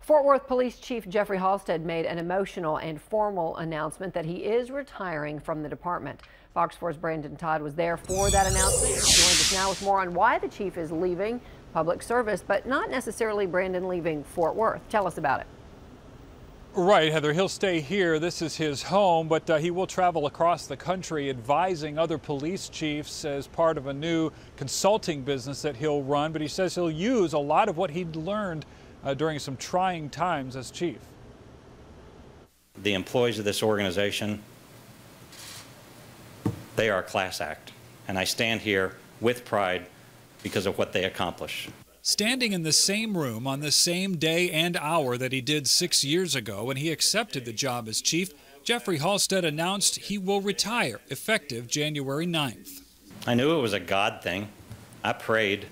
Fort Worth Police Chief Jeffrey Halstead made an emotional and formal announcement that he is retiring from the department. Fox 4's Brandon Todd was there for that announcement. He joins us now with more on why the chief is leaving public service, but not necessarily Brandon leaving Fort Worth. Tell us about it. Right, Heather, he'll stay here. This is his home, but he will travel across the country advising other police chiefs as part of a new consulting business that he'll run. But he says he'll use a lot of what he'd learned during some trying times as chief. The employees of this organization, they are a class act, and I stand here with pride because of what they accomplish. Standing in the same room on the same day and hour that he did 6 years ago when he accepted the job as chief, Jeffrey Halstead announced he will retire effective January 9th. I knew it was a God thing. I prayed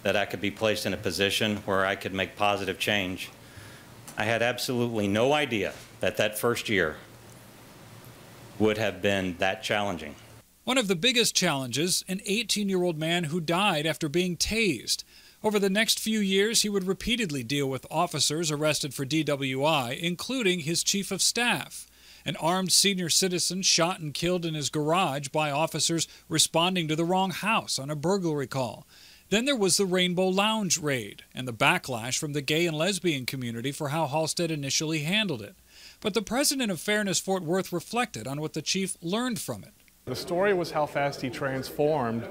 that I could be placed in a position where I could make positive change. I had absolutely no idea that that first year would have been that challenging. One of the biggest challenges, an 18-year-old man who died after being tased. Over the next few years, he would repeatedly deal with officers arrested for DWI, including his chief of staff. An armed senior citizen shot and killed in his garage by officers responding to the wrong house on a burglary call. Then there was the Rainbow Lounge raid and the backlash from the gay and lesbian community for how Halstead initially handled it. But the president of Fairness Fort Worth reflected on what the chief learned from it. The story was how fast he transformed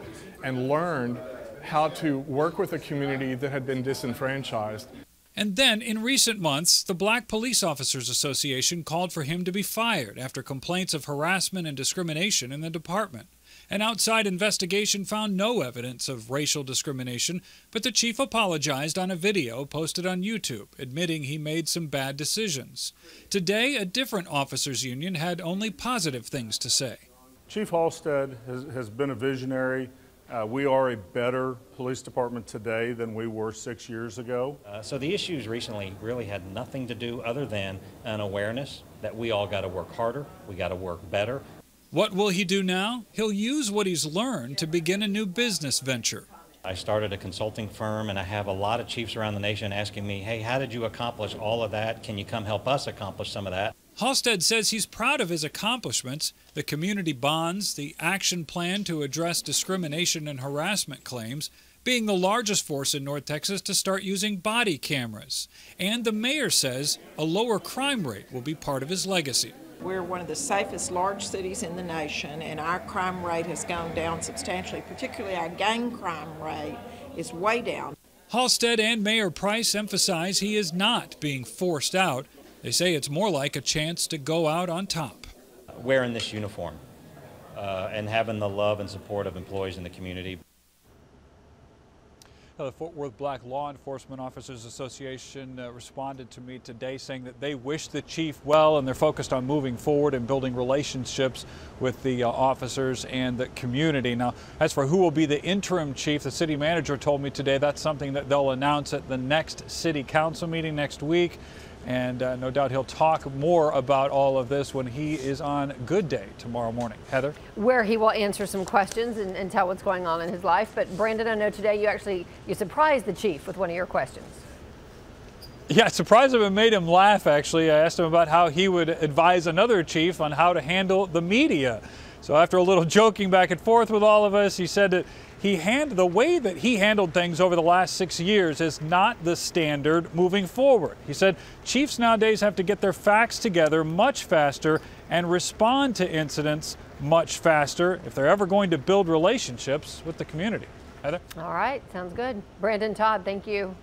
and learned how to work with a community that had been disenfranchised. And then, in recent months, the Black Police Officers Association called for him to be fired after complaints of harassment and discrimination in the department. An outside investigation found no evidence of racial discrimination, but the chief apologized on a video posted on YouTube, admitting he made some bad decisions. Today, a different officers' union had only positive things to say. Chief Halstead has been a visionary. We are a better police department today than we were 6 years ago. So the issues recently really had nothing to do other than an awareness that we all got to work harder, we got to work better. What will he do now? He'll use what he's learned to begin a new business venture. I started a consulting firm, and I have a lot of chiefs around the nation asking me, hey, how did you accomplish all of that? Can you come help us accomplish some of that? Halstead says he's proud of his accomplishments, the community bonds, the action plan to address discrimination and harassment claims, being the largest force in North Texas to start using body cameras. And the mayor says a lower crime rate will be part of his legacy. We're one of the safest large cities in the nation, and our crime rate has gone down substantially, particularly our gang crime rate is way down. Halstead and Mayor Price emphasize he is not being forced out. They say it's more like a chance to go out on top. Wearing this uniform and having the love and support of employees in the community. The Fort Worth Black Law Enforcement Officers Association responded to me today saying that they wish the chief well and they're focused on moving forward and building relationships with the officers and the community. Now, as for who will be the interim chief, the city manager told me today that's something that they'll announce at the next city council meeting next week. And no doubt he'll talk more about all of this when he is on Good Day tomorrow morning. Heather? Where he will answer some questions and tell what's going on in his life. But Brandon, I know today you surprised the chief with one of your questions. Yeah, surprised him and made him laugh, actually. I asked him about how he would advise another chief on how to handle the media. So after a little joking back and forth with all of us, he said that the way that he handled things over the last 6 years is not the standard moving forward. He said chiefs nowadays have to get their facts together much faster and respond to incidents much faster if they're ever going to build relationships with the community. Heather? All right, sounds good. Brandon Todd, thank you.